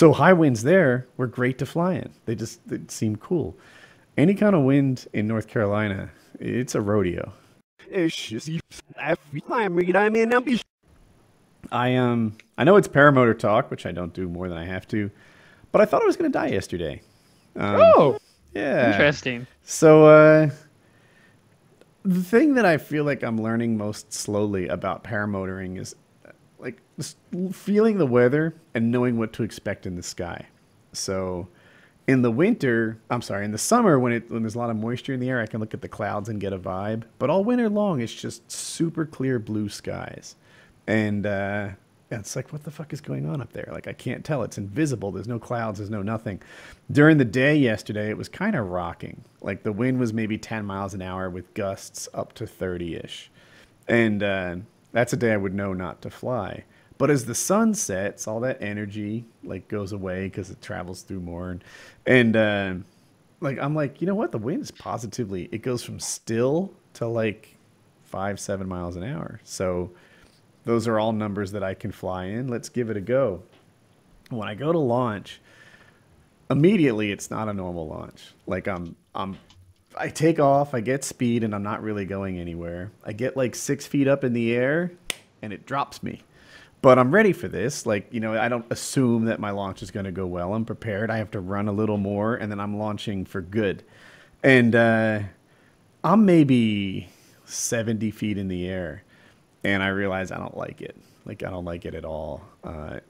So high winds there were great to fly in. They seemed cool. Any kind of wind in North Carolina, it's a rodeo. I know it's paramotor talk, which I don't do more than I have to, but I thought I was going to die yesterday. Oh, Yeah. interesting. So the thing that I feel like I'm learning most slowly about paramotoring is like just feeling the weather and knowing what to expect in the sky. So in the summer when there's a lot of moisture in the air, I can look at the clouds and get a vibe. But all winter long, it's just super clear blue skies. And it's like, what the fuck is going on up there? Like, I can't tell. It's invisible. There's no clouds. There's no nothing. During the day yesterday, it was kind of rocking. Like, the wind was maybe 10 miles an hour with gusts up to 30-ish. And that's a day I would know not to fly. But as the sun sets, all that energy, like, goes away because it travels through more. And like, I'm like, you know what? The wind is positively, it goes from still to, like, 5-7 miles an hour. So those are all numbers that I can fly in. Let's give it a go. When I go to launch, immediately it's not a normal launch. Like I take off, I get speed, and I'm not really going anywhere. I get like 6 feet up in the air, and it drops me. But I'm ready for this. Like, you know, I don't assume that my launch is going to go well. I'm prepared. I have to run a little more, and then I'm launching for good. And I'm maybe 70 feet in the air. And I realize I don't like it. Like, I don't like it at all.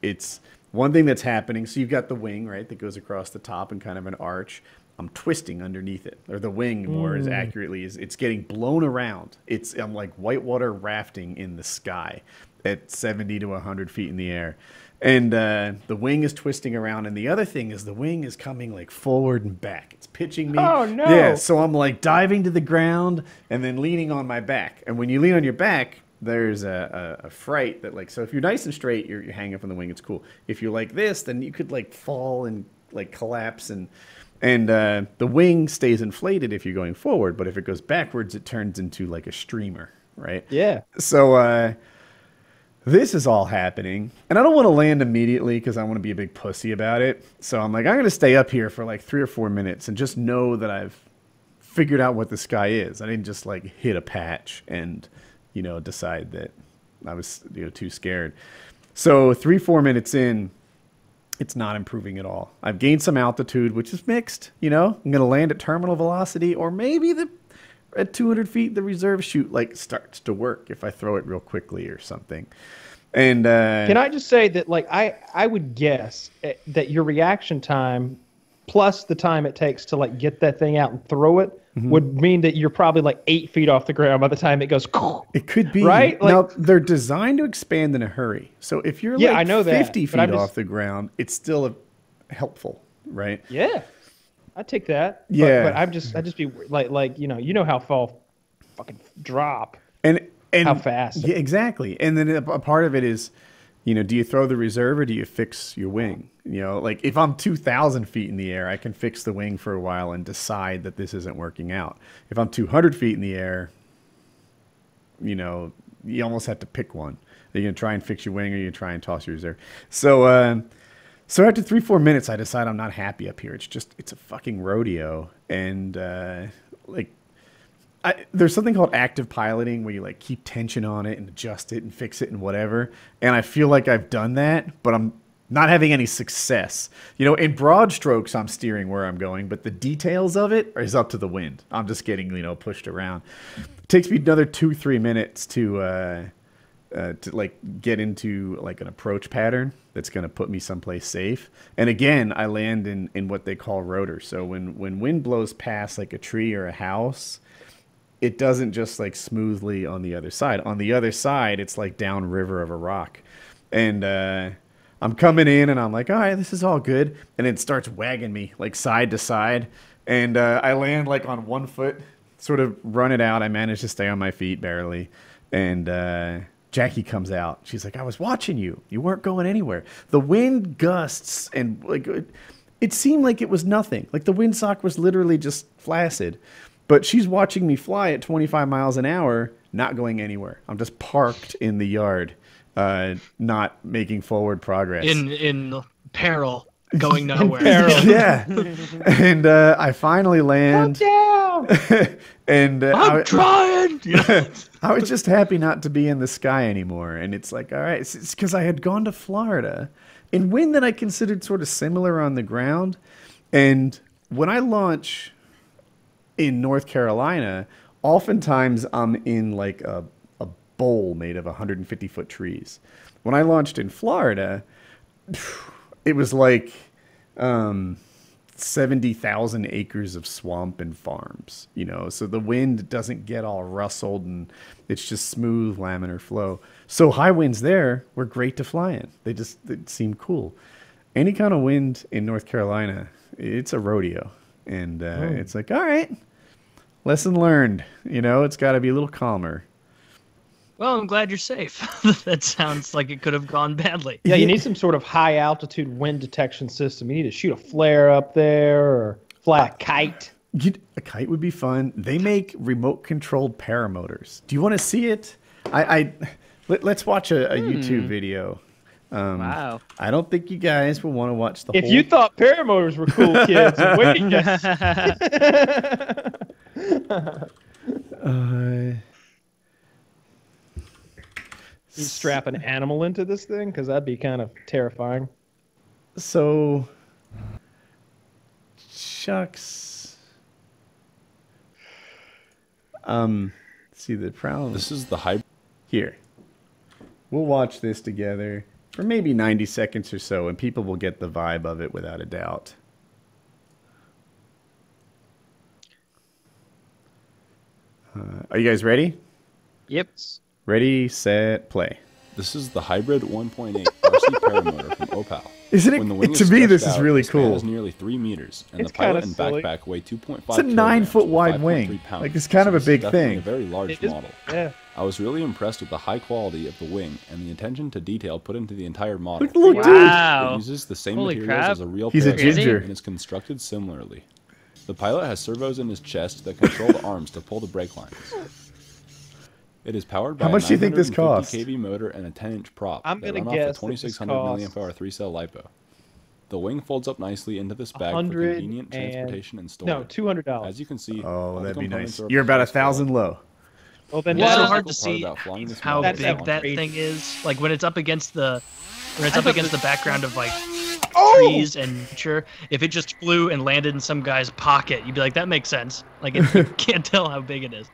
It's one thing that's happening. So you've got the wing, right, that goes across the top in kind of an arch. I'm twisting underneath it. Or the wing, more as accurately, is it's getting blown around. I'm like whitewater rafting in the sky at 70 to 100 feet in the air. And the wing is twisting around. And the other thing is the wing is coming like forward and back. It's pitching me. Oh, no. Yeah, so I'm like diving to the ground and then leaning on my back. And when you lean on your back, there's a fright that, like, so if you're nice and straight, you're hanging from the wing, it's cool. If you're like this, then you could like fall and like collapse, and the wing stays inflated if you're going forward, but if it goes backwards, it turns into like a streamer, right? Yeah. So this is all happening, and I don't want to land immediately because I want to be a big pussy about it. So I'm like, I'm going to stay up here for like 3 or 4 minutes and just know that I've figured out what the sky is. I didn't just like hit a patch and, you know, decide that I was, you know, too scared. So 3-4 minutes in, it's not improving at all. I've gained some altitude, which is mixed. You know, I'm going to land at terminal velocity, or maybe at 200 feet, the reserve chute like starts to work if I throw it real quickly or something. And can I just say that, like, I would guess that your reaction time plus the time it takes to like get that thing out and throw it would mean that you're probably like 8 feet off the ground by the time it goes. It could be. Right? Like, now, they're designed to expand in a hurry. So if you're Yeah, like I know that, 50 but feet off the ground, it's still helpful, right? Yeah, I take that. Yeah. But I just be like you know how fall fucking drop And how fast. Yeah, exactly. And then a part of it is, you know, do you throw the reserve or do you fix your wing? You know, like if I'm 2,000 feet in the air, I can fix the wing for a while and decide that this isn't working out. If I'm 200 feet in the air, you know, you almost have to pick one. Are you going to try and fix your wing, or are you going to try and toss your reserve? So after 3-4 minutes, I decide I'm not happy up here. It's a fucking rodeo. And there's something called active piloting where you like keep tension on it and adjust it and fix it and whatever. And I feel like I've done that, but I'm not having any success. You know, in broad strokes, I'm steering where I'm going, but the details of it is up to the wind. I'm just getting, you know, pushed around. It takes me another 2-3 minutes to like get into like an approach pattern that's going to put me someplace safe. And again, I land in what they call rotor. So when wind blows past like a tree or a house, it doesn't just like smoothly on the other side. On the other side, it's like downriver of a rock. And I'm coming in and I'm like, all right, this is all good. And it starts wagging me like side to side. And I land like on one foot, sort of run it out. I manage to stay on my feet barely. And Jackie comes out. She's like, I was watching you. You weren't going anywhere. The wind gusts and like it seemed like it was nothing. Like the windsock was literally just flaccid. But she's watching me fly at 25 miles an hour, not going anywhere. I'm just parked in the yard, not making forward progress. In peril. going nowhere. Yeah. And I finally land. Down. And I'm trying. I was just happy not to be in the sky anymore. And it's like, all right, it's because I had gone to Florida in wind that I considered sort of similar on the ground. And when I launch in North Carolina, oftentimes I'm in like a bowl made of 150-foot trees. When I launched in Florida, it was like 70,000 acres of swamp and farms, you know, so the wind doesn't get all rustled and it's just smooth laminar flow. So high winds there were great to fly in. They seemed cool. Any kind of wind in North Carolina, it's a rodeo. And it's like, all right, lesson learned. You know, it's got to be a little calmer. Well, I'm glad you're safe. That sounds like it could have gone badly. Yeah, you need some sort of high altitude wind detection system. You need to shoot a flare up there or fly a kite. A kite would be fun. They make remote controlled paramotors. Do you want to see it? Let's watch a YouTube video. Wow. I don't think you guys will want to watch the whole... If you thought paramotors were cool, kids, wait You strap an animal into this thing? Because that'd be kind of terrifying. So, shucks. See the problem. This is the hybrid. Here. We'll watch this together for maybe 90 seconds or so, and people will get the vibe of it without a doubt. Are you guys ready? Yep. Ready, set, play. This is the hybrid 1.8 RC Paramotor from Opal. Isn't When the it? wing To is me, this stretched is out, really the span cool. is nearly 3 meters, and It's the pilot kinda and silly. backpack weigh 2.5 It's a 9-foot wide wing. Like, it's kind of a big thing. A very large It is- model. Yeah. I was really impressed with the high quality of the wing and the attention to detail put into the entire model. Look, It Wow. uses the same Holy materials crap. as a real He's a parachute ginger. and is constructed similarly. The pilot has servos in his chest that control the arms to pull the brake lines. It is powered by How much a do you think this 950 cost? kV motor and a 10-inch prop I'm that gonna run off guess a that 2600 this mAh 3-cell LiPo. The wing folds up nicely into this bag for 100 convenient and- transportation and storage. No, $200. As you can see, Oh, all the that'd be components nice. are You're about purpose-built. 1,000 low. Well, then It's that so is- hard to part see about flying this how model big is that crazy. thing is. Like when it's up against the background of like Oh! trees and nature. If it just flew and landed in some guy's pocket, you'd be like, that makes sense. Like you can't tell how big it is.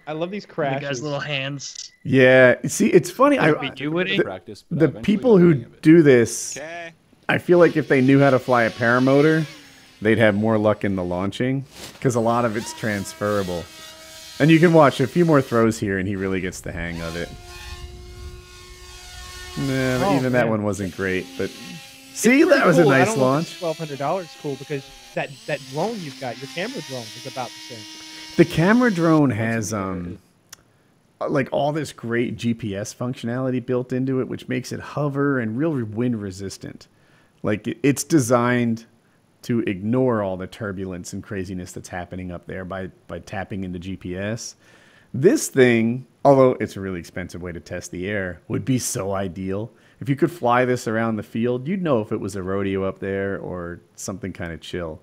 I love these The crashes. guy's little hands. Yeah. See, it's funny. Would we do it? Practice, but I The eventually people got the who hang of it. do this, Okay. I feel like if they knew how to fly a paramotor, they'd have more luck in the launching because a lot of it's transferable. And you can watch a few more throws here, and he really gets the hang of it. Nah, Oh, even that man. one wasn't great, but see, that was a nice launch. $1,200 cool because that drone you've got, your camera drone, is about the same. The camera drone has like all this great GPS functionality built into it, which makes it hover and real wind resistant. Like it's designed to ignore all the turbulence and craziness that's happening up there by tapping into GPS. This thing, although it's a really expensive way to test the air, would be so ideal. If you could fly this around the field, you'd know if it was a rodeo up there or something kind of chill.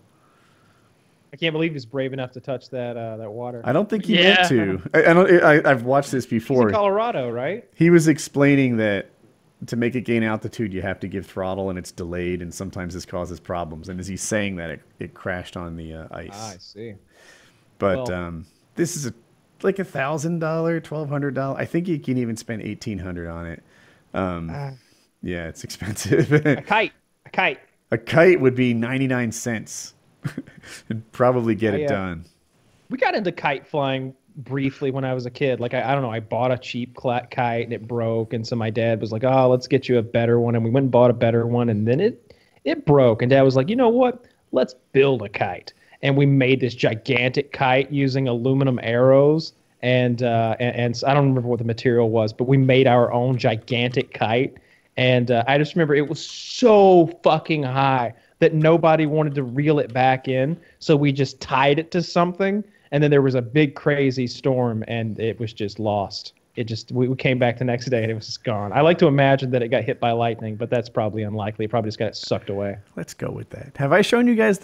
I can't believe he's brave enough to touch that water. I don't think he Yeah. meant to. I've watched this He's before. in Colorado, right? He was explaining that to make it gain altitude, you have to give throttle, and it's delayed, and sometimes this causes problems. And as he's saying that, it crashed on the ice. I see. But well- this is like $1,000, $1,200. I think you can even spend $1,800 on it. Yeah, it's expensive. A kite. A kite would be 99 cents. It'd probably get it Yeah. done. We got into kite flying briefly when I was a kid. Like, I don't know, I bought a cheap kite and it broke. And so my dad was like, oh, let's get you a better one. And we went and bought a better one. And then it broke. And dad was like, you know what? Let's build a kite. And we made this gigantic kite using aluminum arrows. And I don't remember what the material was, but we made our own gigantic kite. And I just remember it was so fucking high that nobody wanted to reel it back in. So we just tied it to something. And then there was a big crazy storm and it was just lost. it just we came back the next day and it was just gone. I like to imagine that it got hit by lightning, but that's probably unlikely. It probably just got sucked away. Let's go with that. Have I shown you guys the